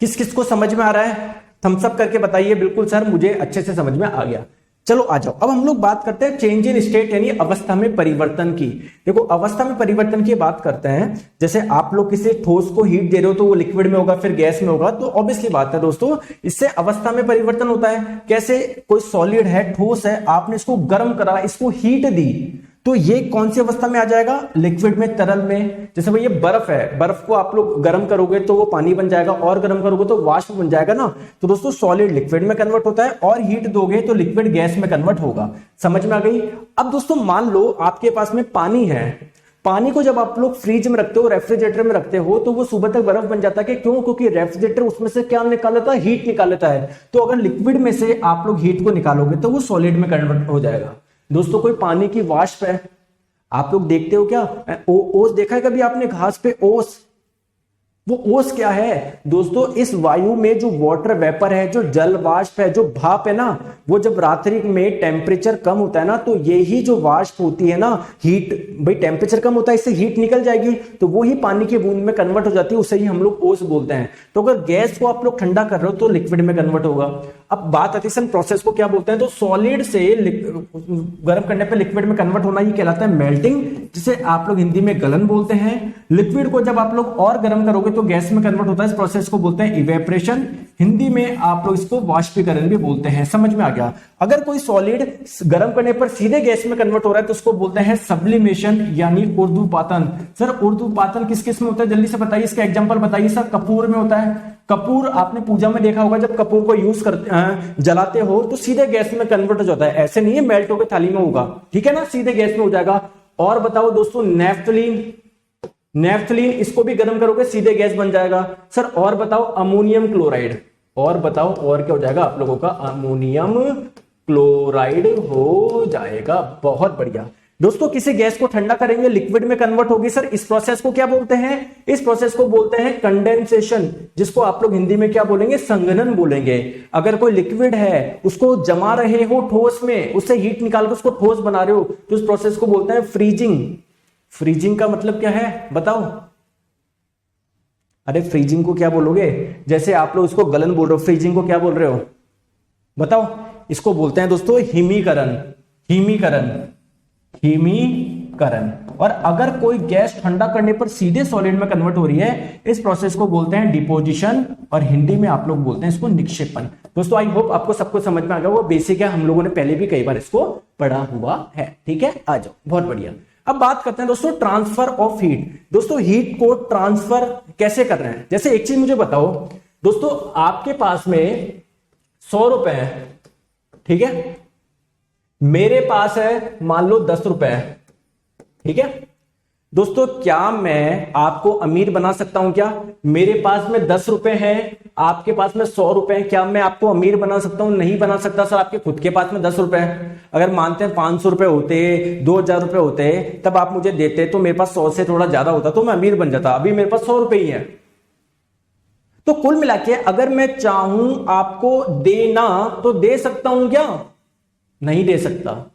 किस किस को समझ में आ रहा है, थम्स अप करके बताइए। बिल्कुल सर मुझे अच्छे से समझ में आ गया। चलो आ जाओ, अब हम लोग बात करते हैं चेंज इन स्टेट यानी अवस्था में परिवर्तन की। देखो अवस्था में परिवर्तन की बात करते हैं, जैसे आप लोग किसी ठोस को हीट दे रहे हो तो वो लिक्विड में होगा, फिर गैस में होगा, तो ऑब्वियसली बात है दोस्तों, इससे अवस्था में परिवर्तन होता है। कैसे, कोई सॉलिड है, ठोस है, आपने इसको गर्म करा, इसको हीट दी, तो ये कौन सी अवस्था में आ जाएगा, लिक्विड में, तरल में। जैसे भाई ये बर्फ है, बर्फ को आप लोग गर्म करोगे तो वो पानी बन जाएगा, और गर्म करोगे तो वाष्प बन जाएगा ना। तो दोस्तों सॉलिड लिक्विड में कन्वर्ट होता है, और हीट दोगे तो लिक्विड गैस में कन्वर्ट होगा। समझ में आ गई। अब दोस्तों मान लो आपके पास में पानी है, पानी को जब आप लोग फ्रिज में रखते हो, रेफ्रिजरेटर में रखते हो, तो वो सुबह तक बर्फ बन जाता है। क्यों, क्योंकि रेफ्रिजरेटर उसमें से क्या निकाल लेता है, हीट निकाल लेता है। तो अगर लिक्विड में से आप लोग हीट को निकालोगे तो वो सॉलिड में कन्वर्ट हो जाएगा। दोस्तों कोई पानी की वाष्प है, आप लोग देखते हो क्या, ओस देखा है कभी आपने घास पे, ओस, वो ओस क्या है दोस्तों, इस वायु में जो वाटर वेपर है, जो जल वाष्प है, जो भाप है ना, वो जब रात्रि में टेम्परेचर कम होता है ना, तो यही जो वाष्प होती है ना, हीट, भाई टेम्परेचर कम होता है, इससे हीट निकल जाएगी, तो वो ही पानी की बूंद में कन्वर्ट हो जाती है, उसे ही हम लोग ओस बोलते हैं। तो अगर गैस को आप लोग ठंडा कर रहे हो तो लिक्विड में कन्वर्ट होगा। अब बात आती है प्रोसेस को क्या बोलते हैं, तो सॉलिड से गर्म करने पर लिक्विड में कन्वर्ट होना ही कहलाता है मेल्टिंग, जिसे आप लोग हिंदी में गलन बोलते हैं। लिक्विड को जब आप लोग और गर्म करोगे तो गैस में कन्वर्ट होता है, इस प्रोसेस को बोलते हैं इवेपोरेशन, हिंदी में आप लोग इसको वाष्पीकरण भी बोलते हैं। समझ में आ गया। अगर कोई सॉलिड गर्म करने पर सीधे गैस में कन्वर्ट हो रहा है तो उसको बोलते हैं सब्लिमेशन यानी ऊर्ध्वपातन। सर ऊर्ध्वपातन किस किस में होता है, जल्दी से बताइए, इसका एग्जांपल बताइए। सर कपूर में होता है, कपूर आपने पूजा में देखा होगा, जब कपूर को यूज करते जलाते हो तो सीधे गैस में कन्वर्ट हो जाता है, ऐसे नहीं है मेल्ट होकर थाली में होगा, ठीक है ना, सीधे गैस में हो जाएगा। और बताओ दोस्तों नेफ्थलीन, नेफ्थलीन इसको भी गर्म करोगे सीधे गैस बन जाएगा। सर और बताओ अमोनियम क्लोराइड, और बताओ और क्या हो जाएगा आप लोगों का, अमोनियम क्लोराइड हो जाएगा। बहुत बढ़िया दोस्तों, किसी गैस को ठंडा करेंगे लिक्विड में कन्वर्ट होगी। सर इस प्रोसेस को क्या बोलते हैं, इस प्रोसेस को बोलते हैं कंडेंसेशन, जिसको आप लोग हिंदी में क्या बोलेंगे, संघनन बोलेंगे। अगर कोई लिक्विड है उसको जमा रहे हो ठोस में, उससे हीट निकाल कर उसको ठोस बना रहे हो, तो इस प्रोसेस को बोलते हैं फ्रीजिंग। फ्रीजिंग का मतलब क्या है बताओ, अरे फ्रीजिंग को क्या बोलोगे, जैसे आप लोग इसको गलन बोल रहे हो, फ्रीजिंग को क्या बोल रहे हो बताओ। इसको बोलते हैं दोस्तों हिमीकरण। हिमीकरण, हिमीकरण। और अगर कोई गैस ठंडा करने पर सीधे सॉलिड में कन्वर्ट हो रही है, इस प्रोसेस को बोलते हैं डिपोजिशन, और हिंदी में आप लोग बोलते हैं इसको निक्षेपण। दोस्तों आई होप आपको सबको समझ में आ गया, वो बेसिक है, हम लोगों ने पहले भी कई बार इसको पढ़ा हुआ है। ठीक है, आ जाओ, बहुत बढ़िया। अब बात करते हैं दोस्तों ट्रांसफर ऑफ हीट। दोस्तों हीट को ट्रांसफर कैसे कर रहे हैं? जैसे एक चीज मुझे बताओ दोस्तों, आपके पास में 100 रुपए है, ठीक है, मेरे पास है मान लो 10 रुपए, ठीक है दोस्तों, क्या मैं आपको अमीर बना सकता हूं? क्या मेरे पास में 10 रुपए हैं, आपके पास में 100 रुपए हैं, क्या मैं आपको अमीर बना सकता हूं? नहीं बना सकता सर। आपके खुद के पास में 10 रुपए हैं, अगर मानते हैं 500 रुपए होते, 2000 रुपए होते, तब आप मुझे देते, तो मेरे पास 100 से थोड़ा ज्यादा होता तो मैं अमीर बन जाता। अभी मेरे पास 100 रुपए ही है। तो कुल मिला के अगर मैं चाहूं आपको देना तो दे सकता हूं क्या? नहीं दे सकता।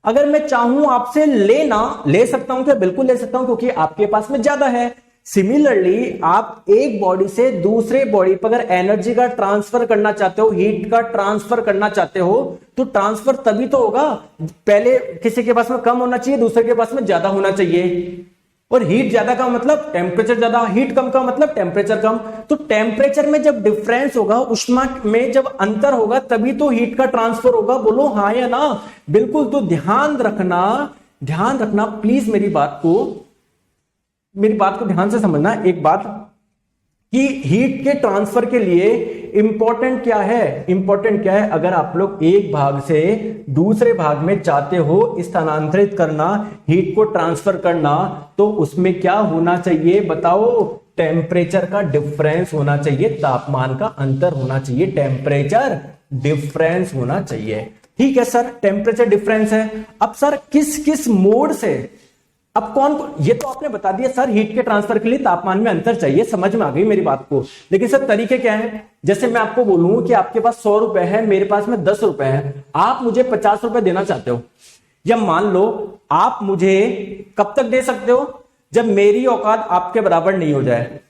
अगर मैं चाहूं आपसे लेना, ले सकता हूं क्या? बिल्कुल ले सकता हूं, क्योंकि आपके पास में ज्यादा है। सिमिलरली आप एक बॉडी से दूसरे बॉडी पर अगर एनर्जी का ट्रांसफर करना चाहते हो, हीट का ट्रांसफर करना चाहते हो, तो ट्रांसफर तभी तो होगा, पहले किसी के पास में कम होना चाहिए, दूसरे के पास में ज्यादा होना चाहिए। और हीट ज्यादा का मतलब टेम्परेचर ज्यादा, हीट कम का मतलब टेम्परेचर कम। तो टेम्परेचर में जब डिफरेंस होगा, उष्मा में जब अंतर होगा, तभी तो हीट का ट्रांसफर होगा। बोलो हाँ या ना? बिल्कुल। तो ध्यान रखना, ध्यान रखना प्लीज, मेरी बात को ध्यान से समझना। एक बात कि हीट के ट्रांसफर के लिए इंपॉर्टेंट क्या है? इंपॉर्टेंट क्या है? अगर आप लोग एक भाग से दूसरे भाग में चाहते हो स्थानांतरित करना, हीट को ट्रांसफर करना, तो उसमें क्या होना चाहिए बताओ? टेम्परेचर का डिफरेंस होना चाहिए, तापमान का अंतर होना चाहिए, टेम्परेचर डिफरेंस होना चाहिए। ठीक है सर, टेम्परेचर डिफरेंस है। अब सर किस किस मोड से, अब कौन, ये तो आपने बता दिया सर, हीट के ट्रांसफर के लिए तापमान में अंतर चाहिए, समझ में आ गई मेरी बात को। लेकिन सर तरीके क्या है? जैसे मैं आपको बोलूं कि आपके पास 100 रुपए है, मेरे पास में 10 रुपए है, आप मुझे 50 रुपए देना चाहते हो, या मान लो आप मुझे कब तक दे सकते हो? जब मेरी औकात आपके बराबर नहीं हो जाए।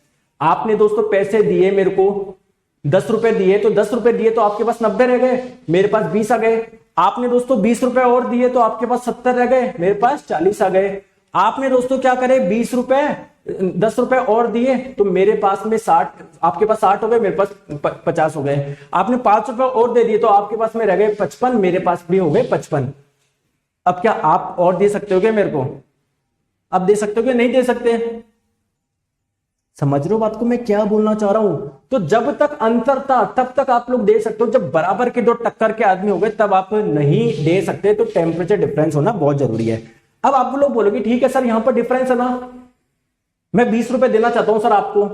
आपने दोस्तों पैसे दिए मेरे को, 10 रुपए दिए, तो 10 रुपए दिए तो आपके पास 90 रह गए, मेरे पास 20 आ गए। आपने दोस्तों 20 रुपए और दिए तो आपके पास 70 रह गए, मेरे पास 40 आ गए। आपने दोस्तों क्या करे, 20 रुपए 10 रुपए और दिए तो मेरे पास में 60, आपके पास 60 हो गए, मेरे पास 50 हो गए। आपने 5 रुपए और दे दिए तो आपके पास में रह गए 55, मेरे पास भी हो गए 55। अब क्या आप और दे सकते हो क्या मेरे को? अब दे सकते हो क्या? नहीं दे सकते। समझ रहे हो बात को मैं क्या बोलना चाह रहा हूं? तो जब तक अंतर था तब तक आप लोग दे सकते हो, जब बराबर के दो टक्कर के आदमी हो गए तब आप नहीं दे सकते। तो टेम्परेचर डिफरेंस होना बहुत जरूरी है। अब आप लोग बोलोगे ठीक है सर, यहां पर डिफरेंस है ना, मैं 20 रुपए देना चाहता हूं सर आपको,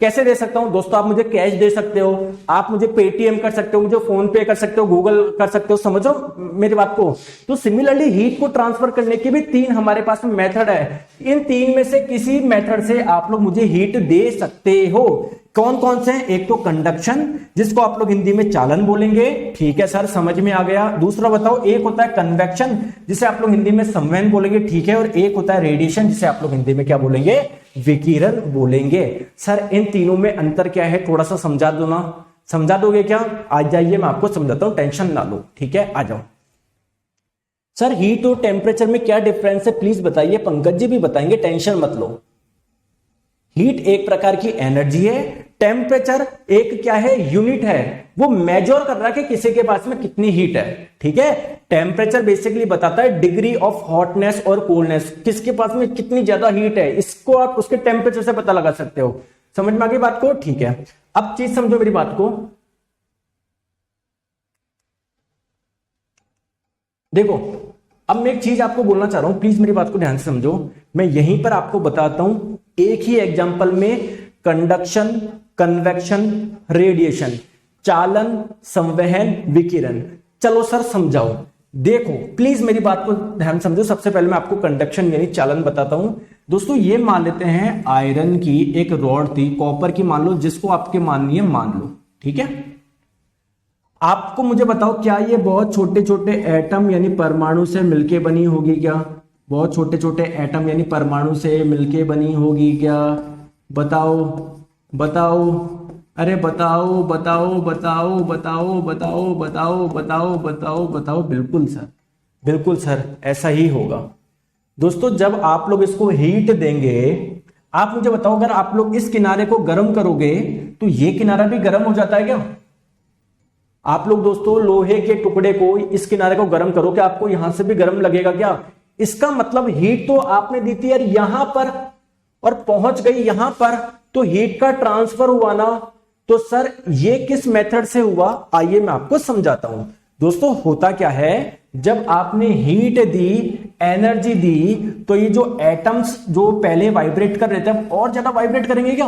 कैसे दे सकता हूं? दोस्तों आप मुझे कैश दे सकते हो, आप मुझे पेटीएम कर सकते हो, मुझे फोन पे कर सकते हो, गूगल कर सकते हो, समझो मेरी बात को। तो सिमिलरली हीट को ट्रांसफर करने के भी 3 हमारे पास में मेथड है। इन 3 में से किसी मेथड से आप लोग मुझे हीट दे सकते हो। कौन कौन से हैं? एक तो कंडक्शन, जिसको आप लोग हिंदी में चालन बोलेंगे, ठीक है सर, समझ में आ गया। दूसरा बताओ, एक होता है कन्वेक्शन, जिसे आप लोग हिंदी में संवहन बोलेंगे, ठीक है। और एक होता है रेडिएशन, जिसे आप लोग हिंदी में क्या बोलेंगे? विकिरण बोलेंगे। सर इन तीनों में अंतर क्या है? थोड़ा सा समझा दो ना, समझा दोगे क्या? आ जाइए, मैं आपको समझाता हूं, टेंशन ना लो, ठीक है, आ जाओ। सर हीट और टेम्परेचर में क्या डिफरेंस है प्लीज बताइए। पंकज जी भी बताएंगे, टेंशन मत लो। हीट एक प्रकार की एनर्जी है, टेम्परेचर एक क्या है? यूनिट है, वो मेजर कर रहा है कि किसी के पास में कितनी हीट है, ठीक है। टेम्परेचर बेसिकली बताता है डिग्री ऑफ हॉटनेस और कोल्डनेस, किसके पास में कितनी ज्यादा हीट है, इसको आप उसके टेम्परेचर से पता लगा सकते हो। समझ में आ गई बात को? ठीक है, अब चीज समझो मेरी बात को। देखो अब मैं एक चीज आपको बोलना चाह रहा हूं, प्लीज मेरी बात को ध्यान से समझो। मैं यहीं पर आपको बताता हूं एक ही एग्जांपल में, कंडक्शन, कन्वेक्शन, रेडिएशन, चालन, संवहन, विकिरण। चलो सर समझाओ। देखो प्लीज मेरी बात को ध्यान समझो। सबसे पहले मैं आपको कंडक्शन यानी चालन बताता हूं। दोस्तों ये मान लेते हैं आयरन की एक रॉड थी, कॉपर की मान लो, जिसको आपके माननी है मान लो, ठीक है। आपको मुझे बताओ क्या ये बहुत छोटे छोटे एटम यानी परमाणु से मिलके बनी होगी क्या? बहुत छोटे छोटे एटम यानी परमाणु से मिलके बनी होगी क्या? बताओ बताओ, अरे बताओ बताओ बताओ बताओ बताओ बताओ बताओ बताओ बताओ। बिल्कुल सर, बिल्कुल सर, ऐसा ही होगा। दोस्तों जब आप लोग इसको हीट देंगे, आप मुझे बताओ अगर आप लोग इस किनारे को गर्म करोगे तो ये किनारा भी गर्म हो जाता है क्या? आप लोग दोस्तों लोहे के टुकड़े को, इस किनारे को गर्म करो, क्या आपको यहां से भी गर्म लगेगा क्या? इसका मतलब हीट तो आपने दी थी यार यहां पर और पहुंच गई यहां पर, तो हीट का ट्रांसफर हुआ ना। तो सर ये किस मेथड से हुआ, आइए मैं आपको समझाता हूं। दोस्तों होता क्या है, जब आपने हीट दी, एनर्जी दी, तो ये जो एटम्स जो पहले वाइब्रेट कर रहे थे अब और ज्यादा वाइब्रेट करेंगे क्या?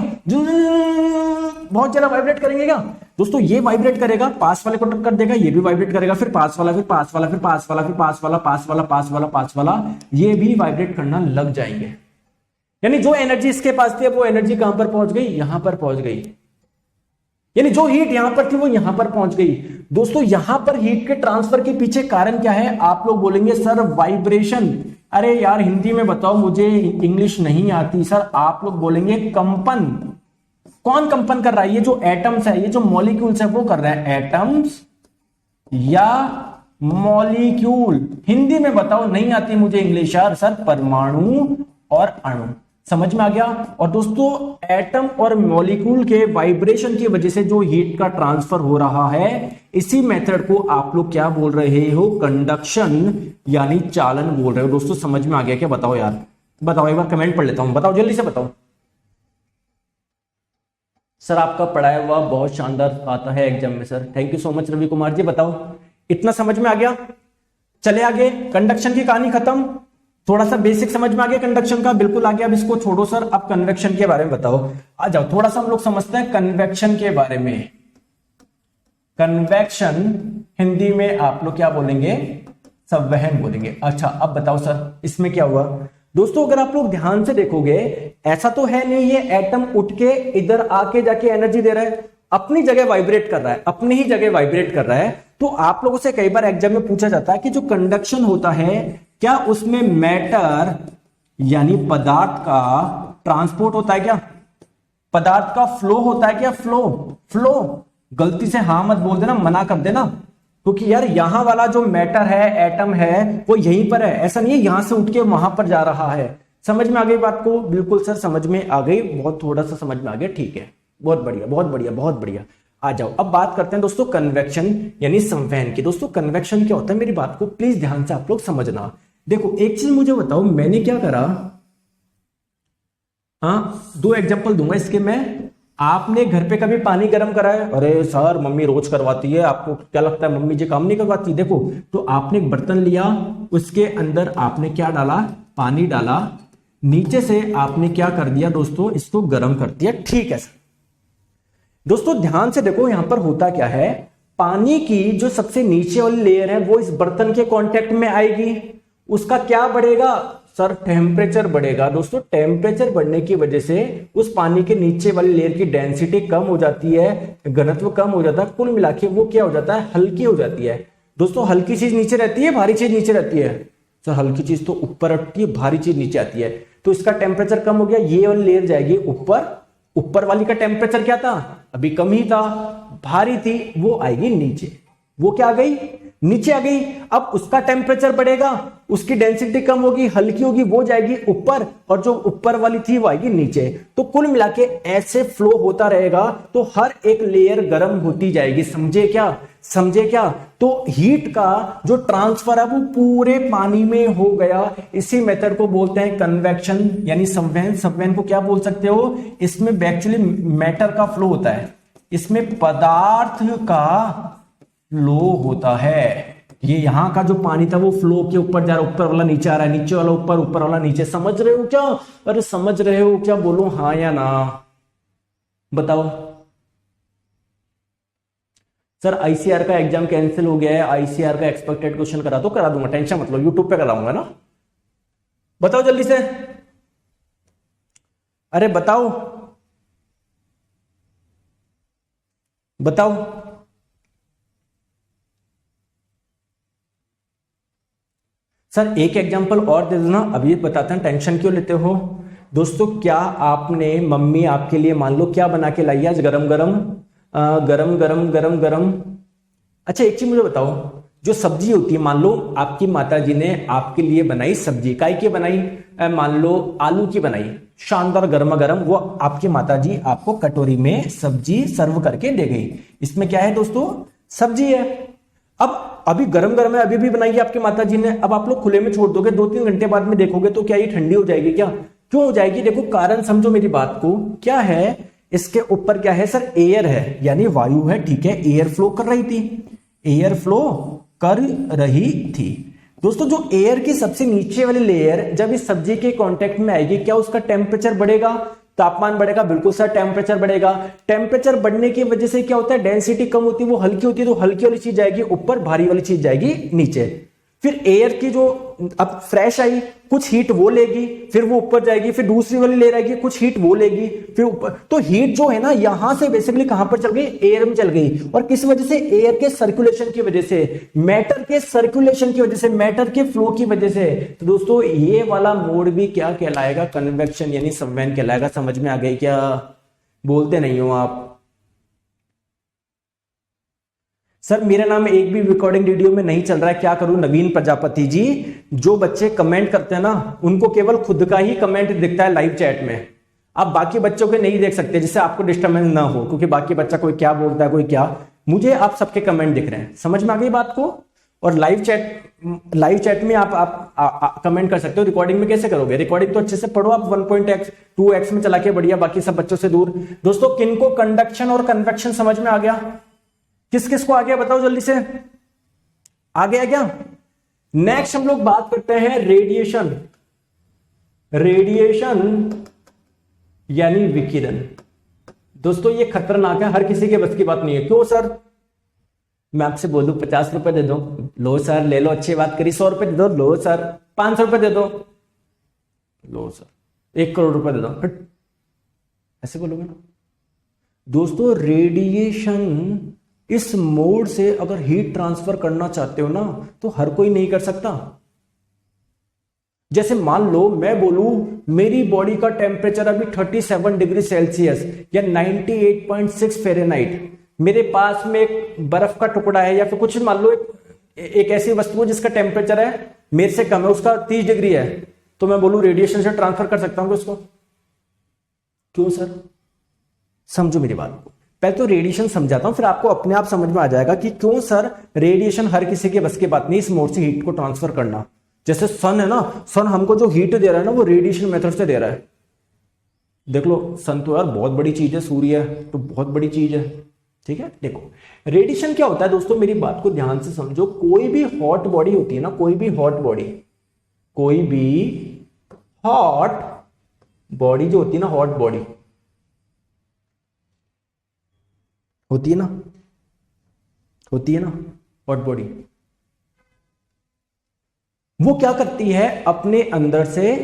बहुत ज्यादा वाइब्रेट करेंगे क्या? दोस्तों ये वाइब्रेट करेगा, पास वाले को टक्कर देगा, ये भी वाइब्रेट करेगा, फिर पास वाला, फिर पास वाला, फिर पास वाला, फिर पास वाला, पास वाला, पास वाला, पास वाला, ये भी वाइब्रेट करना लग जाएंगे। यानी जो एनर्जी इसके पास थी वो एनर्जी कहां पर पहुंच गई? यहां पर पहुंच गई। यानी जो हीट यहां पर थी वो यहां पर पहुंच गई। दोस्तों यहां पर हीट के ट्रांसफर के पीछे कारण क्या है? आप लोग बोलेंगे सर वाइब्रेशन। अरे यार हिंदी में बताओ, मुझे इंग्लिश नहीं आती। सर आप लोग बोलेंगे कंपन। कौन कंपन कर रहा है? ये जो एटम्स है, ये जो मॉलिक्यूल्स है वो कर रहा है। एटम्स या मॉलिक्यूल? हिंदी में बताओ, नहीं आती मुझे इंग्लिश यार। सर परमाणु और अणु, समझ में आ गया। और दोस्तों एटम और मॉलिक्यूल के वाइब्रेशन की वजह से जो हीट का ट्रांसफर हो रहा है, इसी मेथड को आप लोग क्या बोल रहे हो? कंडक्शन यानी चालन बोल रहे हो। दोस्तों समझ में आ गया क्या? बताओ यार, बताओ, एक बार कमेंट पढ़ लेता हूं, बताओ जल्दी से बताओ। सर आपका पढ़ाया हुआ बहुत शानदार आता है एग्जाम में sir, thank you so much Ravi Kumar ji. बताओ इतना समझ में आ गया? चले आगे, कंडक्शन की कहानी खत्म। थोड़ा सा बेसिक समझ में आ गया कंडक्शन का? बिल्कुल आ गया। अब इसको छोड़ो सर, अब कन्वेक्शन के बारे में बताओ। आ जाओ थोड़ा सा हम लोग समझते हैं कन्वेक्शन के बारे में। कन्वेक्शन हिंदी में आप लोग क्या बोलेंगे? संवहन बोलेंगे। अच्छा अब बताओ सर इसमें क्या हुआ? दोस्तों अगर आप लोग ध्यान से देखोगे, ऐसा तो है नहीं ये एटम उठ के इधर आके जाके एनर्जी दे रहा है, अपनी जगह वाइब्रेट कर रहा है, अपनी ही जगह वाइब्रेट कर रहा है। तो आप लोगों से कई बार एग्जाम में पूछा जाता है कि जो कंडक्शन होता है, क्या उसमें मैटर यानी पदार्थ का ट्रांसपोर्ट होता है क्या? पदार्थ का फ्लो होता है क्या? फ्लो गलती से हाँ मत बोल देना, मना कर देना, क्योंकि यार यहां वाला जो मैटर है, एटम है, वो यहीं पर है। ऐसा नहीं है यहां से उठ के वहां पर जा रहा है। समझ में आ गई बात को? बिल्कुल सर समझ में आ गई, बहुत थोड़ा सा समझ में आ गया, ठीक है, बहुत बढ़िया, बहुत बढ़िया, बहुत बढ़िया। आ जाओ अब बात करते हैं दोस्तों कन्वेक्शन यानी संवहन की। दोस्तों कन्वेक्शन क्या होता है, मेरी बात को प्लीज ध्यान से आप लोग समझना। देखो एक चीज मुझे बताओ, मैंने क्या करा, हाँ दो एग्जांपल दूंगा इसके मैं। आपने घर पे कभी पानी गर्म करा है? अरे सर मम्मी रोज करवाती है। आपको क्या लगता है मम्मी जी काम नहीं करवाती? देखो तो आपने एक बर्तन लिया, उसके अंदर आपने क्या डाला? पानी डाला, नीचे से आपने क्या कर दिया दोस्तों? इसको गर्म कर दिया, ठीक है सर। दोस्तों ध्यान से देखो यहां पर होता क्या है, पानी की जो सबसे नीचे वाली लेयर है वो इस बर्तन के कांटेक्ट में आएगी, उसका क्या बढ़ेगा सर? टेम्परेचर बढ़ेगा। दोस्तों टेम्परेचर बढ़ने की वजह से उस पानी के नीचे वाली लेयर की डेंसिटी कम हो जाती है, घनत्व कम हो जाता है, कुल मिला के वो क्या हो जाता है? हल्की हो जाती है। दोस्तों हल्की चीज नीचे रहती है, भारी चीज नीचे रहती है? सर हल्की चीज तो ऊपर रहती है, भारी चीज नीचे आती है। तो इसका टेम्परेचर कम हो गया, ये वाली लेयर जाएगी ऊपर, ऊपर वाली का टेम्परेचर क्या था? अभी कम ही था, भारी थी, वो आएगी नीचे। वो क्या आ गई? नीचे आ गई। अब उसका टेम्परेचर बढ़ेगा, उसकी डेंसिटी कम होगी, हल्की होगी, वो जाएगी ऊपर, और जो ऊपर वाली थी वो आएगी नीचे। तो कुल मिला के ऐसे फ्लो होता रहेगा, तो हर एक लेयर गर्म होती जाएगी। समझे क्या? समझे क्या? तो हीट का जो ट्रांसफर है वो पूरे पानी में हो गया। इसी मेथड को बोलते हैं कन्वेक्शन यानी संवहन। संवहन को क्या बोल सकते हो? इसमें एक्चुअली मैटर का फ्लो होता है, इसमें पदार्थ का फ्लो होता है। ये यहां का जो पानी था वो फ्लो के ऊपर जा रहा है, ऊपर वाला नीचे आ रहा है, नीचे वाला ऊपर, ऊपर वाला नीचे। समझ रहे हो क्या? अरे समझ रहे हो क्या? बोलो हाँ या ना, बताओ। सर आईसीआर का एग्जाम कैंसिल हो गया है, आईसीआर का एक्सपेक्टेड क्वेश्चन करा तो करा दूंगा, टेंशन मत लो, यूट्यूब पे कराऊंगा ना। बताओ जल्दी से, अरे बताओ बताओ। सर एक एग्जांपल और दे देना, अभी बताते हैं, टेंशन क्यों लेते हो? दोस्तों क्या आपने, मम्मी आपके लिए मान लो क्या बना के लाई है आज? गरम गरम गरम गरम गरम गरम। अच्छा एक चीज मुझे बताओ, जो सब्जी होती है, मान लो आपकी माता जी ने आपके लिए बनाई सब्जी, काय की बनाई, मान लो आलू की बनाई, शानदार गर्मा गर्म, वो आपकी माता जी आपको कटोरी में सब्जी सर्व करके दे गई। इसमें क्या है दोस्तों, सब्जी है। अब अभी गरम गरम है, अभी भी बनाई आपकी माता जी ने, अब आप लोग खुले में छोड़ दोगे, 2-3 घंटे बाद में देखोगे तो क्या ये ठंडी हो जाएगी क्या? क्यों हो जाएगी? देखो कारण समझो मेरी बात को, क्या है इसके ऊपर, क्या है सर, एयर है, यानी वायु है, ठीक है, एयर फ्लो कर रही थी, एयर फ्लो कर रही थी। दोस्तों जो एयर की सबसे नीचे वाली लेयर जब इस सब्जी के कांटेक्ट में आएगी, क्या उसका टेम्परेचर बढ़ेगा, तापमान बढ़ेगा? बिल्कुल सर, टेम्परेचर बढ़ेगा। टेम्परेचर बढ़ने की वजह से क्या होता है, डेंसिटी कम होती है, वो हल्की होती है, तो हल्की वाली चीज जाएगी ऊपर, भारी वाली चीज जाएगी नीचे। फिर एयर की जो अब फ्रेश आई, कुछ हीट वो लेगी, फिर वो ऊपर जाएगी, फिर दूसरी वाली लेयर आएगी, कुछ हीट वो लेगी, फिर ऊपर। तो हीट जो है ना, यहां से बेसिकली कहां पर चल गई, एयर में चल गई। और किस वजह से, एयर के सर्कुलेशन की वजह से, मैटर के सर्कुलेशन की वजह से, मैटर के फ्लो की वजह से। तो दोस्तों ये वाला मोड भी क्या कहलाएगा, कन्वेक्शन यानी संवहन कहलाएगा। समझ में आ गई क्या? बोलते नहीं हो आप। सर मेरा नाम एक भी रिकॉर्डिंग वीडियो में नहीं चल रहा है, क्या करूं? नवीन प्रजापति जी, जो बच्चे कमेंट करते हैं ना, उनको केवल खुद का ही कमेंट दिखता है लाइव चैट में, आप बाकी बच्चों के नहीं देख सकते, जिससे आपको डिस्टर्बेंस ना हो, क्योंकि बाकी बच्चा कोई क्या बोलता है, कोई क्या, मुझे आप सबके कमेंट दिख रहे हैं। समझ में आ गई बात को? और लाइव चैट में आप कमेंट कर सकते हो, रिकॉर्डिंग में कैसे करोगे? रिकॉर्डिंग तो अच्छे से पढ़ो आप, 1.x 2x में चला के बढ़िया, बाकी सब बच्चों से दूर। दोस्तों किनको कंडक्शन और कन्वेक्शन समझ में आ गया? किस किस को आ गया बताओ जल्दी से, आ गया क्या? नेक्स्ट हम लोग बात करते हैं रेडिएशन। रेडिएशन यानी विकिरण। दोस्तों ये खतरनाक है, हर किसी के बस की बात नहीं है। क्यों सर? मैं आपसे बोलूं 50 रुपए दे दो, लो सर ले लो, अच्छी बात करी। 100 रुपए दे दो, लो सर। 500 रुपए दे दो, लो सर। 1 करोड़ रुपए दे दो, ऐसे बोलोगे ना? दोस्तों रेडिएशन इस मोड से अगर हीट ट्रांसफर करना चाहते हो ना, तो हर कोई नहीं कर सकता। जैसे मान लो मैं बोलूं मेरी बॉडी का टेम्परेचर अभी 37 डिग्री सेल्सियस या 98.6 फ़ारेनहाइट, मेरे पास में एक बर्फ का टुकड़ा है, या फिर कुछ मान लो एक ऐसी वस्तु है जिसका टेम्परेचर है मेरे से कम है, उसका 30 डिग्री है, तो मैं बोलूं रेडिएशन से ट्रांसफर कर सकता हूं उसको? क्यों सर? समझो मेरी बात को, पहले तो रेडिएशन समझाता हूं, फिर आपको अपने आप समझ में आ जाएगा कि क्यों सर रेडिएशन हर किसी के बस की बात नहीं, इस मोड से हीट को ट्रांसफर करना। जैसे सन है ना, सन हमको जो हीट दे रहा है ना, वो रेडिएशन मेथड से दे रहा है। देख लो सन तो यार बहुत बड़ी चीज है, सूर्य तो बहुत बड़ी चीज है, ठीक है। देखो रेडिएशन क्या होता है दोस्तों, मेरी बात को ध्यान से समझो। कोई भी हॉट बॉडी होती है ना, कोई भी हॉट बॉडी जो होती है ना, हॉट बॉडी होती है ना, हॉट बॉडी, वो क्या करती है, अपने अंदर से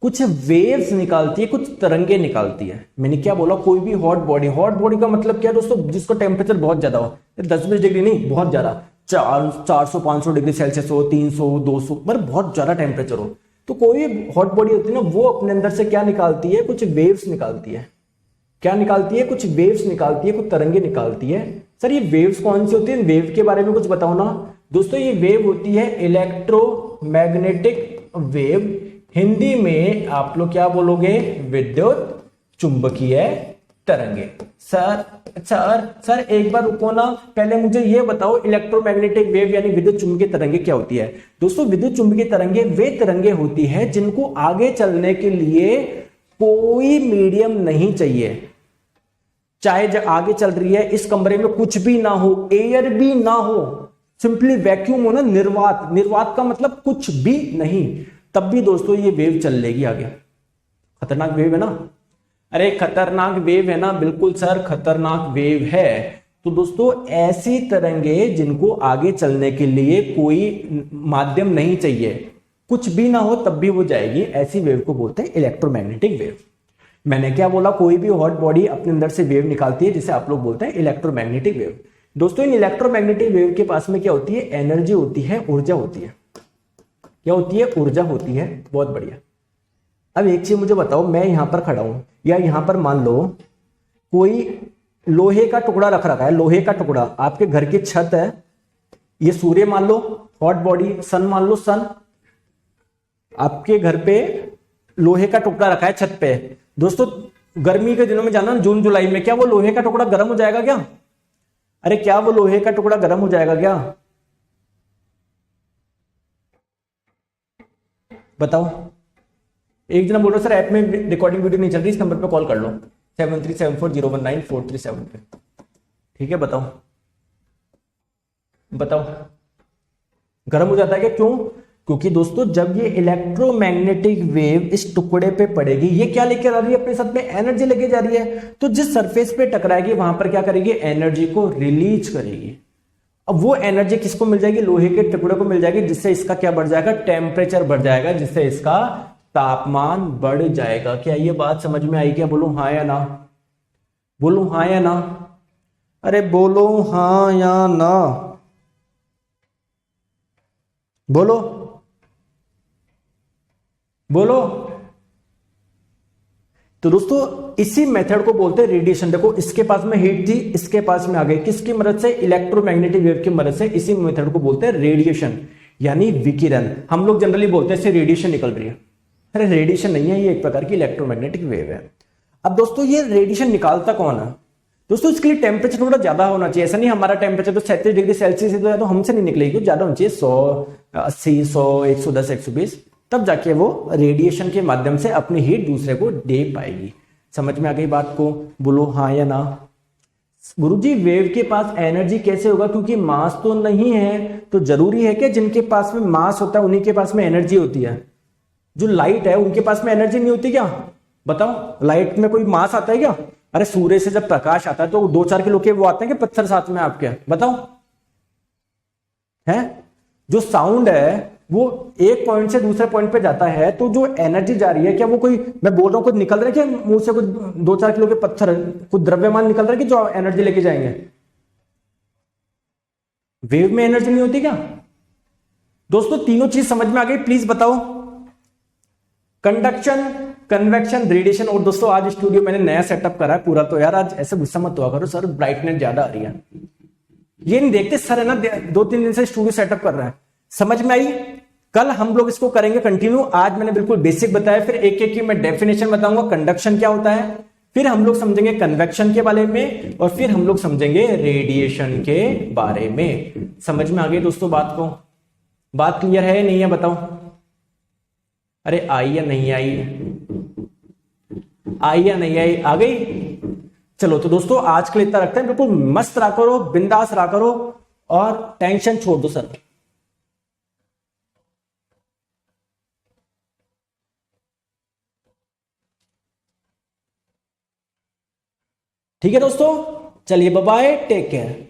कुछ वेव्स निकालती है, कुछ तरंगे निकालती है। मैंने क्या बोला? कोई भी हॉट बॉडी का मतलब क्या है दोस्तों? जिसका टेम्परेचर बहुत ज्यादा हो, 10-20 डिग्री नहीं, बहुत ज्यादा, 400-500 डिग्री सेल्सियस हो, 300-200, मतलब बहुत ज्यादा टेम्परेचर हो। तो कोई हॉट बॉडी होती है ना, वो अपने अंदर से क्या निकालती है? कुछ वेव्स निकालती है। क्या निकालती है? कुछ वेव्स निकालती है, कुछ तरंगे निकालती है। सर ये वेव्स कौन सी होती है? वेव के बारे में कुछ बताओ ना दोस्तों। ये वेव होती है इलेक्ट्रोमैग्नेटिक वेव, हिंदी में आप लोग क्या बोलोगे? विद्युत चुंबकीय तरंगे। सर एक बार रुको ना, पहले मुझे ये बताओ इलेक्ट्रोमैग्नेटिक वेव यानी विद्युत चुंबकीय तरंगे क्या होती है? दोस्तों विद्युत चुंबकीय तरंगे वे तरंगे होती है जिनको आगे चलने के लिए कोई मीडियम नहीं चाहिए। चाहे जब आगे चल रही है, इस कमरे में कुछ भी ना हो, एयर भी ना हो, सिंपली वैक्यूम हो ना, निर्वात का मतलब कुछ भी नहीं, तब भी दोस्तों ये वेव चल लेगी आगे। खतरनाक वेव है ना? अरे खतरनाक वेव है ना? बिल्कुल सर खतरनाक वेव है। तो दोस्तों ऐसी तरंगे जिनको आगे चलने के लिए कोई माध्यम नहीं चाहिए, कुछ भी ना हो तब भी वो जाएगी, ऐसी वेव को बोलते हैं इलेक्ट्रोमैग्नेटिक वेव। मैंने क्या बोला? कोई भी हॉट बॉडी अपने अंदर से वेव निकालती है, जिसे आप लोग बोलते हैं इलेक्ट्रोमैग्नेटिक वेव। दोस्तों इन इलेक्ट्रोमैग्नेटिक वेव के पास में क्या होती है? एनर्जी होती है, ऊर्जा होती है। क्या होती है? ऊर्जा होती है। बहुत बढ़िया। अब एक चीज मुझे बताओ, मैं यहां पर खड़ा हूं, या यहां पर मान लो कोई लोहे का टुकड़ा रख रखा है, लोहे का टुकड़ा आपके घर की छत है, ये सूर्य मान लो, हॉट बॉडी, सन मान लो, सन। आपके घर पे लोहे का टुकड़ा रखा है छत पे। दोस्तों गर्मी के दिनों में जाना जून जुलाई में, क्या वो लोहे का टुकड़ा गर्म हो जाएगा क्या? अरे क्या वो लोहे का टुकड़ा गर्म हो जाएगा क्या? बताओ। एक जना बोल रहा सर ऐप में रिकॉर्डिंग वीडियो नहीं चल रही, इस नंबर पे कॉल कर लो 7374019437 पे। ठीक है बताओ, बताओ गर्म हो जाता है क्या? क्यों? क्योंकि दोस्तों जब ये इलेक्ट्रोमैग्नेटिक वेव इस टुकड़े पे पड़ेगी, ये क्या लेकर आ रही है अपने साथ में? एनर्जी लेके जा रही है। तो जिस सरफेस पे टकराएगी वहां पर क्या करेगी? एनर्जी को रिलीज करेगी। अब वो एनर्जी किसको मिल जाएगी? लोहे के टुकड़े को मिल जाएगी, जिससे इसका क्या बढ़ जाएगा? टेम्परेचर बढ़ जाएगा, जिससे इसका तापमान बढ़ जाएगा। क्या ये बात समझ में आई क्या? बोलो हाँ या ना, बोलो हाँ या ना, अरे बोलो हाँ या ना, बोलो बोलो। तो दोस्तों इसी मेथड को बोलते हैं रेडिएशन। देखो इसके पास में हीट थी, इसके पास में आ गई, किसकी मदद से? इलेक्ट्रोमैग्नेटिक वेव की मदद से। इसी मेथड को बोलते हैं रेडिएशन, यानी विकिरण। हम लोग जनरली बोलते हैं इससे रेडिएशन निकल रही है। अरे रेडिएशन नहीं है, ये एक प्रकार की इलेक्ट्रोमैग्नेटिक वेव है। अब दोस्तों ये रेडिएशन निकालता कौन है? दोस्तों इसके लिए टेम्परेचर थोड़ा ज्यादा होना चाहिए। ऐसा नहीं हमारा टेम्परेचर तो 37 डिग्री सेल्सियस है तो हमसे नहीं निकलेगी, ज्यादा होना चाहिए 180, 100, 110, 120, तब जाके वो रेडिएशन के माध्यम से अपनी हीट दूसरे को दे पाएगी। समझ में आ गई बात को? बोलो हाँ या ना। गुरुजी वेव के पास एनर्जी कैसे होगा? क्योंकि मास तो नहीं है, तो जरूरी है कि जिनके पास में मास होता है उन्हीं के पास में एनर्जी होती है। जो लाइट है उनके पास में एनर्जी नहीं होती क्या? बताओ, लाइट में कोई मास आता है क्या? अरे सूर्य से जब प्रकाश आता है तो 2-4 किलो के वो आते हैं कि पत्थर साथ में आपके? बताओ। है जो साउंड है वो एक पॉइंट से दूसरे पॉइंट पे जाता है, तो जो एनर्जी जा रही है, क्या वो कोई, मैं बोल रहा हूं कुछ निकल रहा है क्या मुंह से? कुछ 2-4 किलो के पत्थर, कुछ द्रव्यमान निकल रहा है कि जो एनर्जी लेके जाएंगे? वेव में एनर्जी नहीं होती क्या? दोस्तों तीनों चीज समझ में आ गई? प्लीज बताओ। Conduction, convection, radiation. और दोस्तों आज स्टूडियो मैंने नया सेटअप करा है पूरा, तो यार आज ऐसे गुस्सा मत हुआ करो सर ब्राइटनेस ज्यादा आ रही है, ये नहीं देखते सर है ना 2-3 दिन से स्टूडियो सेटअप कर रहा है। समझ में आई? कल हम लोग इसको करेंगे कंटिन्यू। आज मैंने बिल्कुल बेसिक बताया, फिर एक एक की मैं डेफिनेशन बताऊंगा। कंडक्शन क्या होता है, फिर हम लोग समझेंगे कन्वेक्शन के बारे में, और फिर हम लोग समझेंगे रेडिएशन के बारे में। समझ में आ गई दोस्तों बात को? बात क्लियर है नहीं है बताओ? अरे आई या नहीं आई? आई या नहीं आई? आ गई? चलो तो दोस्तों आज के लिए इतना रखते हैं। बिल्कुल मस्त रहा करो, बिंदास रहा करो, और टेंशन छोड़ दो सर। ठीक है दोस्तों, चलिए बाय बाय, टेक केयर।